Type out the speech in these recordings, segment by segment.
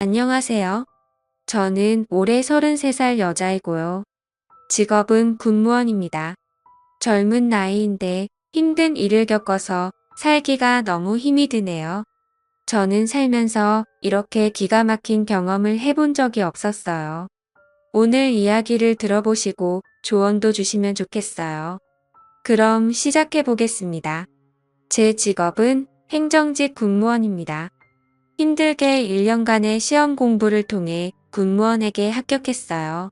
안녕하세요. 저는 올해 33살 여자이고요. 직업은 군무원입니다. 젊은 나이인데 힘든 일을 겪어서 살기가 너무 힘이 드네요. 저는 살면서 이렇게 기가 막힌 경험을 해본 적이 없었어요. 오늘 이야기를 들어보시고 조언도 주시면 좋겠어요. 그럼 시작해 보겠습니다. 제 직업은 행정직 군무원입니다. 힘들게 1년간의 시험 공부를 통해 군무원에게 합격했어요.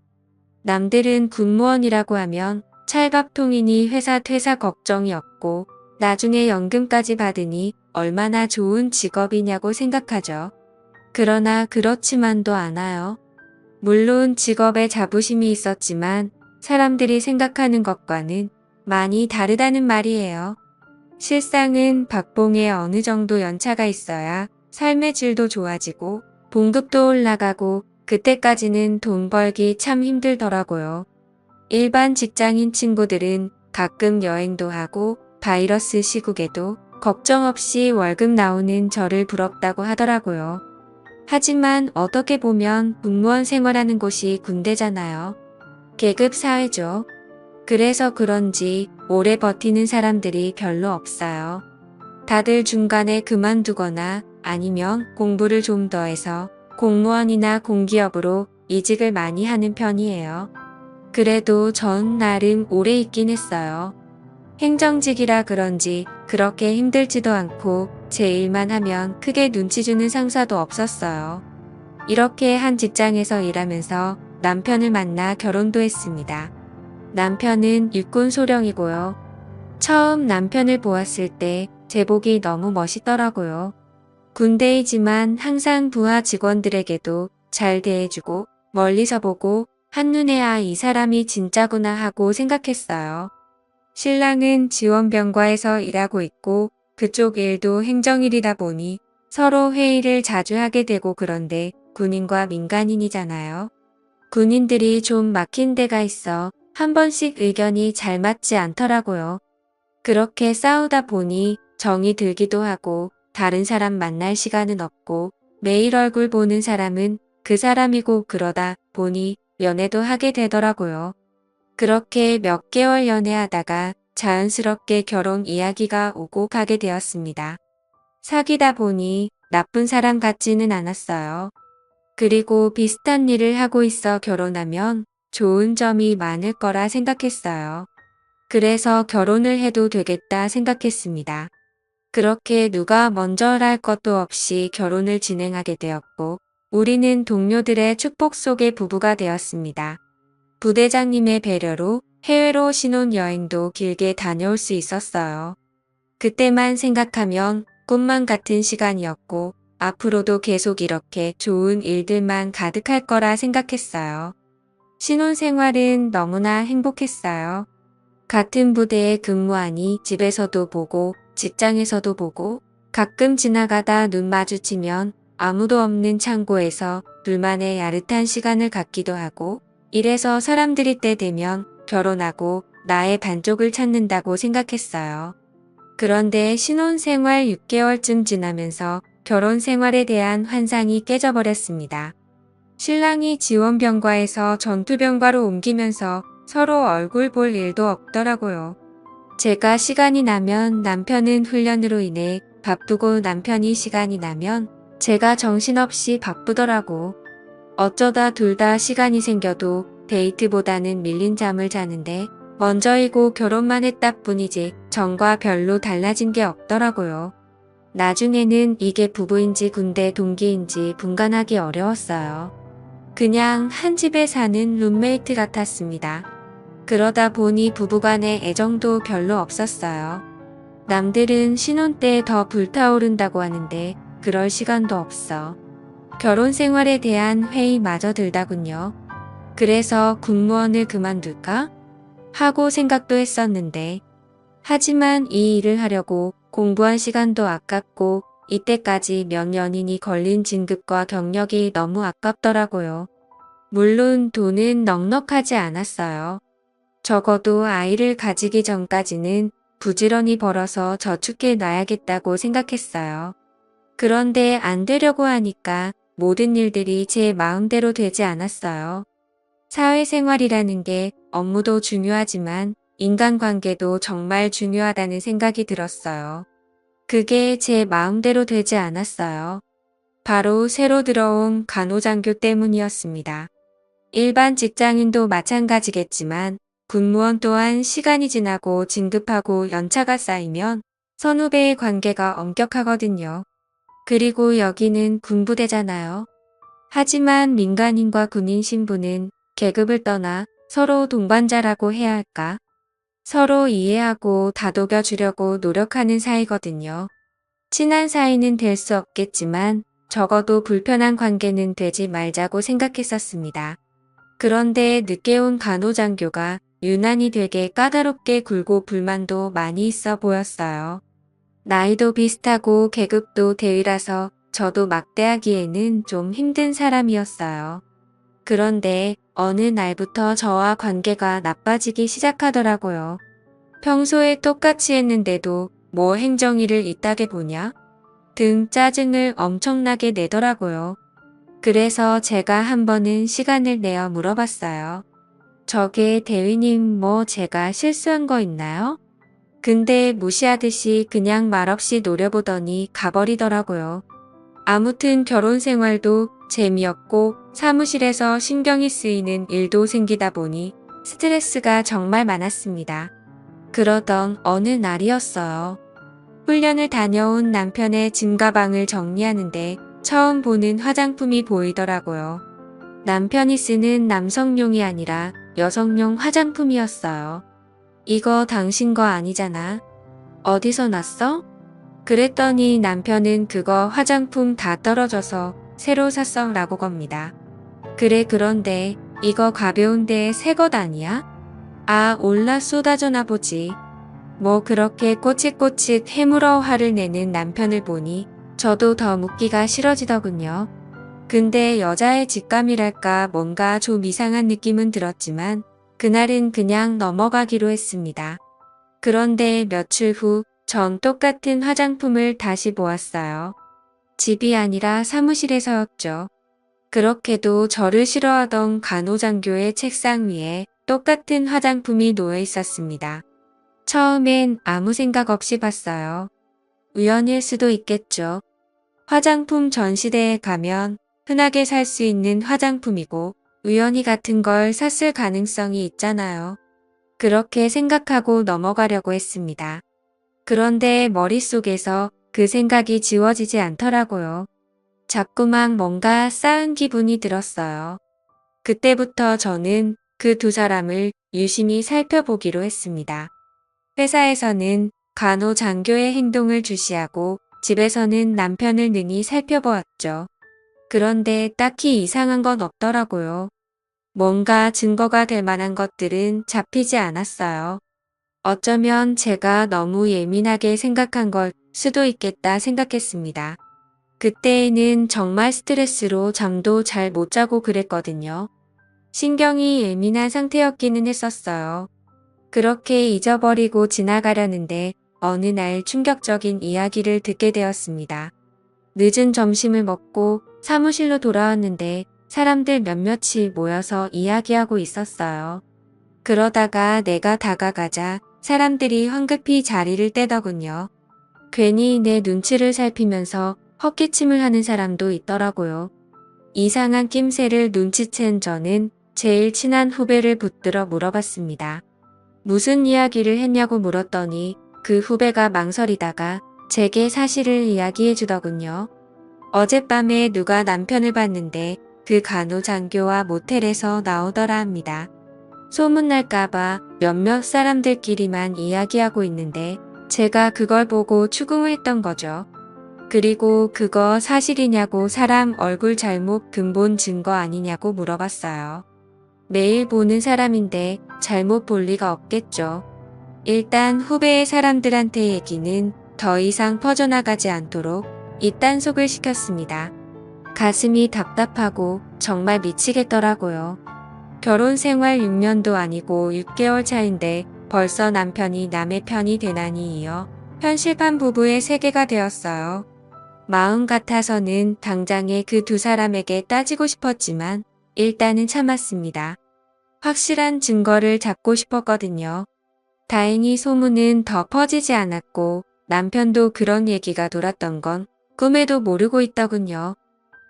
남들은 군무원이라고 하면 찰밥통이니 회사 퇴사 걱정이 없고 나중에 연금까지 받으니 얼마나 좋은 직업이냐고 생각하죠. 그러나 그렇지만도 않아요. 물론 직업에 자부심이 있었지만 사람들이 생각하는 것과는 많이 다르다는 말이에요. 실상은 박봉에 어느 정도 연차가 있어야 삶의 질도 좋아지고 봉급도 올라가고 그때까지는 돈 벌기 참 힘들더라고요. 일반 직장인 친구들은 가끔 여행도 하고 바이러스 시국에도 걱정 없이 월급 나오는 저를 부럽다고 하더라고요. 하지만 어떻게 보면 군무원 생활하는 곳이 군대잖아요. 계급 사회죠. 그래서 그런지 오래 버티는 사람들이 별로 없어요. 다들 중간에 그만두거나 아니면 공부를 좀 더 해서 공무원이나 공기업으로 이직을 많이 하는 편이에요. 그래도 전 나름 오래 있긴 했어요. 행정직이라 그런지 그렇게 힘들지도 않고 제 일만 하면 크게 눈치 주는 상사도 없었어요. 이렇게 한 직장에서 일하면서 남편을 만나 결혼도 했습니다. 남편은 육군 소령이고요. 처음 남편을 보았을 때 제복이 너무 멋있더라고요. 군대이지만 항상 부하 직원들에게도 잘 대해주고 멀리서 보고 한눈에 이 사람이 진짜구나 하고 생각했어요. 신랑은 지원병과에서 일하고 있고 그쪽 일도 행정일이다 보니 서로 회의를 자주 하게 되고 그런데 군인과 민간인이잖아요. 군인들이 좀 막힌 데가 있어 한 번씩 의견이 잘 맞지 않더라고요. 그렇게 싸우다 보니 정이 들기도 하고 다른 사람 만날 시간은 없고 매일 얼굴 보는 사람은 그 사람이고 그러다 보니 연애도 하게 되더라고요. 그렇게 몇 개월 연애하다가 자연스럽게 결혼 이야기가 오고 가게 되었습니다. 사귀다 보니 나쁜 사람 같지는 않았어요. 그리고 비슷한 일을 하고 있어 결혼하면 좋은 점이 많을 거라 생각했어요. 그래서 결혼을 해도 되겠다 생각했습니다. 그렇게 누가 먼저랄 것도 없이 결혼을 진행하게 되었고 우리는 동료들의 축복 속의 부부가 되었습니다. 부대장님의 배려로 해외로 신혼여행도 길게 다녀올 수 있었어요. 그때만 생각하면 꿈만 같은 시간이었고 앞으로도 계속 이렇게 좋은 일들만 가득할 거라 생각했어요. 신혼생활은 너무나 행복했어요. 같은 부대에 근무하니 집에서도 보고 직장에서도 보고 가끔 지나가다 눈 마주치면 아무도 없는 창고에서 둘만의 야릇한 시간을 갖기도 하고 이래서 사람들이 때 되면 결혼하고 나의 반쪽을 찾는다고 생각했어요. 그런데 신혼생활 6개월쯤 지나면서 결혼 생활에 대한 환상이 깨져버렸습니다. 신랑이 지원병과에서 전투병과로 옮기면서 서로 얼굴 볼 일도 없더라고요. 제가 시간이 나면 남편은 훈련으로 인해 바쁘고 남편이 시간이 나면 제가 정신없이 바쁘더라고. 어쩌다 둘 다 시간이 생겨도 데이트보다는 밀린 잠을 자는데 먼저이고 결혼만 했다 뿐이지 전과 별로 달라진 게 없더라고요. 나중에는 이게 부부인지 군대 동기인지 분간하기 어려웠어요. 그냥 한 집에 사는 룸메이트 같았습니다. 그러다 보니 부부간의 애정도 별로 없었어요. 남들은 신혼 때 더 불타오른다고 하는데 그럴 시간도 없어. 결혼 생활에 대한 회의마저 들다군요. 그래서 군무원을 그만둘까? 하고 생각도 했었는데 하지만 이 일을 하려고 공부한 시간도 아깝고 이때까지 몇 년이니 걸린 진급과 경력이 너무 아깝더라고요. 물론 돈은 넉넉하지 않았어요. 적어도 아이를 가지기 전까지는 부지런히 벌어서 저축해 놔야겠다고 생각했어요. 그런데 안 되려고 하니까 모든 일들이 제 마음대로 되지 않았어요. 사회생활이라는 게 업무도 중요하지만 인간관계도 정말 중요하다는 생각이 들었어요. 그게 제 마음대로 되지 않았어요. 바로 새로 들어온 간호장교 때문이었습니다. 일반 직장인도 마찬가지겠지만 군무원 또한 시간이 지나고 진급하고 연차가 쌓이면 선후배의 관계가 엄격하거든요. 그리고 여기는 군부대잖아요. 하지만 민간인과 군인 신분은 계급을 떠나 서로 동반자라고 해야 할까? 서로 이해하고 다독여 주려고 노력하는 사이거든요. 친한 사이는 될 수 없겠지만 적어도 불편한 관계는 되지 말자고 생각했었습니다. 그런데 늦게 온 간호장교가 유난히 되게 까다롭게 굴고 불만도 많이 있어 보였어요. 나이도 비슷하고 계급도 대위라서 저도 막대하기에는 좀 힘든 사람이었어요. 그런데 어느 날부터 저와 관계가 나빠지기 시작하더라고요. 평소에 똑같이 했는데도 뭐 행정일을 이따게 보냐? 등 짜증을 엄청나게 내더라고요. 그래서 제가 한 번은 시간을 내어 물어봤어요. 저게 대위님 뭐 제가 실수한 거 있나요? 근데 무시하듯이 그냥 말없이 노려보더니 가버리더라고요. 아무튼 결혼 생활도 재미없고 사무실에서 신경이 쓰이는 일도 생기다 보니 스트레스가 정말 많았습니다. 그러던 어느 날이었어요. 훈련을 다녀온 남편의 짐가방을 정리하는데 처음 보는 화장품이 보이더라고요. 남편이 쓰는 남성용이 아니라 여성용 화장품이었어요. 이거 당신 거 아니잖아. 어디서 났어? 그랬더니 남편은 그거 화장품 다 떨어져서 새로 샀어 라고 겁니다. 그래 그런데 이거 가벼운데 새 것 아니야? 아 올라 쏟아져나 보지. 뭐 그렇게 꼬칫꼬칫 해물어 화를 내는 남편을 보니 저도 더 묻기가 싫어지더군요. 근데 여자의 직감이랄까 뭔가 좀 이상한 느낌은 들었지만 그날은 그냥 넘어가기로 했습니다. 그런데 며칠 후 전 똑같은 화장품을 다시 보았어요. 집이 아니라 사무실에서였죠. 그렇게도 저를 싫어하던 간호장교의 책상 위에 똑같은 화장품이 놓여 있었습니다. 처음엔 아무 생각 없이 봤어요. 우연일 수도 있겠죠. 화장품 전시대에 가면 흔하게 살 수 있는 화장품이고 우연히 같은 걸 샀을 가능성이 있잖아요. 그렇게 생각하고 넘어가려고 했습니다. 그런데 머릿속에서 그 생각이 지워지지 않더라고요. 자꾸만 뭔가 쌓은 기분이 들었어요. 그때부터 저는 그 두 사람을 유심히 살펴보기로 했습니다. 회사에서는 간호장교의 행동을 주시하고 집에서는 남편을 능히 살펴보았죠. 그런데 딱히 이상한 건 없더라고요. 뭔가 증거가 될 만한 것들은 잡히지 않았어요. 어쩌면 제가 너무 예민하게 생각한 걸 수도 있겠다 생각했습니다. 그때에는 정말 스트레스로 잠도 잘 못 자고 그랬거든요. 신경이 예민한 상태였기는 했었어요. 그렇게 잊어버리고 지나가려는데 어느 날 충격적인 이야기를 듣게 되었습니다. 늦은 점심을 먹고 사무실로 돌아왔는데 사람들 몇몇이 모여서 이야기하고 있었어요. 그러다가 내가 다가가자 사람들이 황급히 자리를 떼더군요. 괜히 내 눈치를 살피면서 헛기침을 하는 사람도 있더라고요. 이상한 낌새를 눈치챈 저는 제일 친한 후배를 붙들어 물어봤습니다. 무슨 이야기를 했냐고 물었더니 그 후배가 망설이다가 제게 사실을 이야기해 주더군요. 어젯밤에 누가 남편을 봤는데 그 간호장교와 모텔에서 나오더라 합니다. 소문날까봐 몇몇 사람들끼리만 이야기하고 있는데 제가 그걸 보고 추궁을 했던 거죠. 그리고 그거 사실이냐고 사람 얼굴 잘못 근본 증거 아니냐고 물어봤어요. 매일 보는 사람인데 잘못 볼 리가 없겠죠. 일단 후배의 사람들한테 얘기는 더 이상 퍼져나가지 않도록 입단속을 시켰습니다. 가슴이 답답하고 정말 미치겠더라고요. 결혼 생활 6년도 아니고 6개월 차인데 벌써 남편이 남의 편이 되나니 이어 현실판 부부의 세계가 되었어요. 마음 같아서는 당장에 그 두 사람에게 따지고 싶었지만 일단은 참았습니다. 확실한 증거를 잡고 싶었거든요. 다행히 소문은 더 퍼지지 않았고 남편도 그런 얘기가 돌았던 건 꿈에도 모르고 있더군요.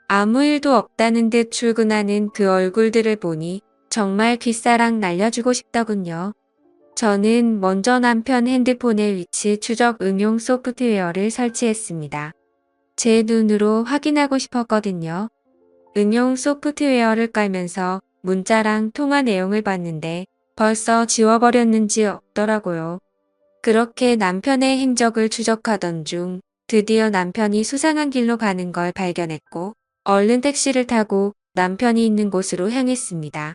아무 일도 없다는 듯 출근하는 그 얼굴들을 보니 정말 귓사랑 날려주고 싶더군요. 저는 먼저 남편 핸드폰에 위치 추적 응용 소프트웨어를 설치했습니다. 제 눈으로 확인하고 싶었거든요. 응용 소프트웨어를 깔면서 문자랑 통화 내용을 봤는데 벌써 지워버렸는지 없더라고요. 그렇게 남편의 행적을 추적하던 중 드디어 남편이 수상한 길로 가는 걸 발견했고 얼른 택시를 타고 남편이 있는 곳으로 향했습니다.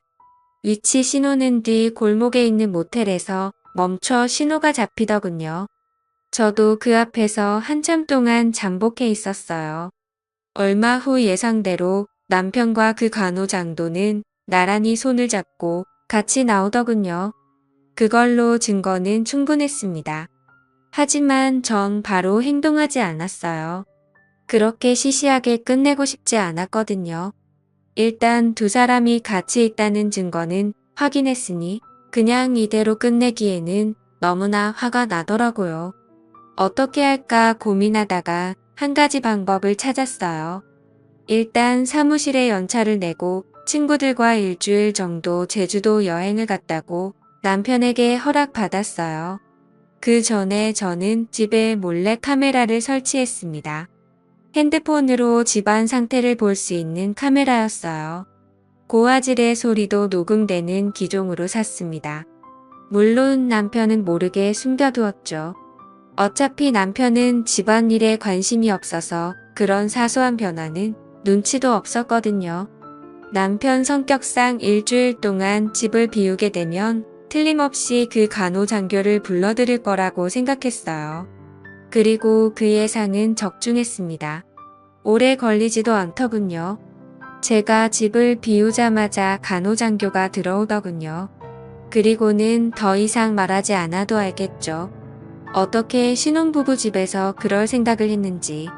위치 신호는 뒤 골목에 있는 모텔에서 멈춰 신호가 잡히더군요. 저도 그 앞에서 한참 동안 잠복해 있었어요. 얼마 후 예상대로 남편과 그 간호장도는 나란히 손을 잡고 같이 나오더군요. 그걸로 증거는 충분했습니다. 하지만 전 바로 행동하지 않았어요. 그렇게 시시하게 끝내고 싶지 않았거든요. 일단 두 사람이 같이 있다는 증거는 확인했으니 그냥 이대로 끝내기에는 너무나 화가 나더라고요. 어떻게 할까 고민하다가 한 가지 방법을 찾았어요. 일단 사무실에 연차를 내고 친구들과 일주일 정도 제주도 여행을 갔다고 남편에게 허락받았어요. 그 전에 저는 집에 몰래 카메라를 설치했습니다. 핸드폰으로 집안 상태를 볼 수 있는 카메라였어요. 고화질의 소리도 녹음되는 기종으로 샀습니다. 물론 남편은 모르게 숨겨두었죠. 어차피 남편은 집안일에 관심이 없어서 그런 사소한 변화는 눈치도 없었거든요. 남편 성격상 일주일 동안 집을 비우게 되면 틀림없이 그 간호장교를 불러들일 거라고 생각했어요. 그리고 그 예상은 적중했습니다. 오래 걸리지도 않더군요. 제가 집을 비우자마자 간호장교가 들어오더군요. 그리고는 더 이상 말하지 않아도 알겠죠. 어떻게 신혼부부 집에서 그럴 생각을 했는지.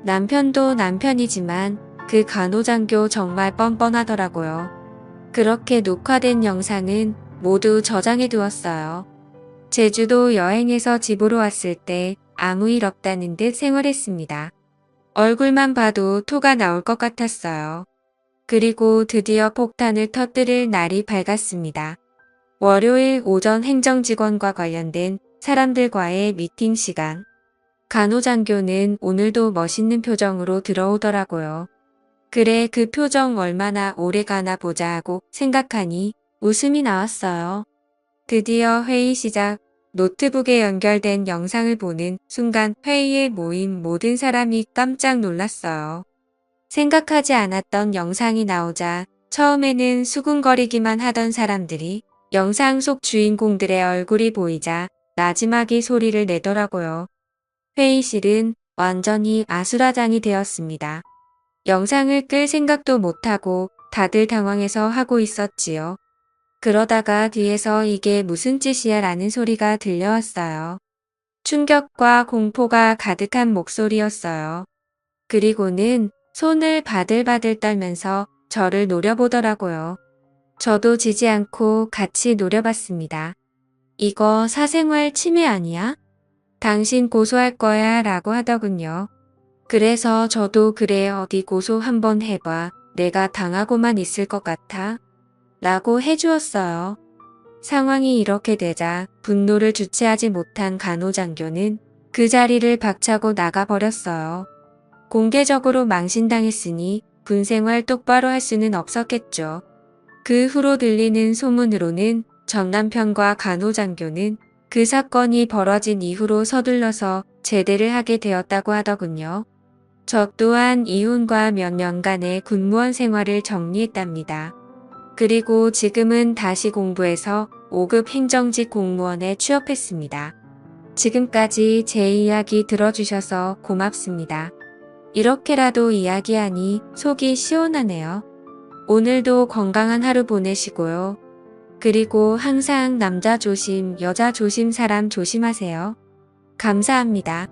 남편도 남편이지만 그 간호장교 정말 뻔뻔하더라고요. 그렇게 녹화된 영상은 모두 저장해 두었어요. 제주도 여행에서 집으로 왔을 때 아무 일 없다는 듯 생활했습니다. 얼굴만 봐도 토가 나올 것 같았어요. 그리고 드디어 폭탄을 터뜨릴 날이 밝았습니다. 월요일 오전 행정직원과 관련된 사람들과의 미팅 시간. 간호장교는 오늘도 멋있는 표정으로 들어오더라고요. 그래, 그 표정 얼마나 오래 가나 보자 하고 생각하니 웃음이 나왔어요. 드디어 회의 시작. 노트북에 연결된 영상을 보는 순간 회의에 모인 모든 사람이 깜짝 놀랐어요. 생각하지 않았던 영상이 나오자 처음에는 수군거리기만 하던 사람들이 영상 속 주인공들의 얼굴이 보이자 나지막이 소리를 내더라고요. 회의실은 완전히 아수라장이 되었습니다. 영상을 끌 생각도 못하고 다들 당황해서 하고 있었지요. 그러다가 뒤에서 이게 무슨 짓이야 라는 소리가 들려왔어요. 충격과 공포가 가득한 목소리였어요. 그리고는 손을 바들바들 떨면서 저를 노려보더라고요. 저도 지지 않고 같이 노려봤습니다. 이거 사생활 침해 아니야? 당신 고소할 거야 라고 하더군요. 그래서 저도 그래 어디 고소 한번 해봐. 내가 당하고만 있을 것 같아. 라고 해주었어요. 상황이 이렇게 되자 분노를 주체하지 못한 간호장교는 그 자리를 박차고 나가버렸어요. 공개적으로 망신당했으니 군생활 똑바로 할 수는 없었겠죠. 그 후로 들리는 소문으로는 전 남편과 간호장교는 그 사건이 벌어진 이후로 서둘러서 제대를 하게 되었다고 하더군요. 저 또한 이혼과 몇 년간의 군무원 생활을 정리했답니다. 그리고 지금은 다시 공부해서 5급 행정직 공무원에 취업했습니다. 지금까지 제 이야기 들어주셔서 고맙습니다. 이렇게라도 이야기하니 속이 시원하네요. 오늘도 건강한 하루 보내시고요. 그리고 항상 남자 조심, 여자 조심, 사람 조심하세요. 감사합니다.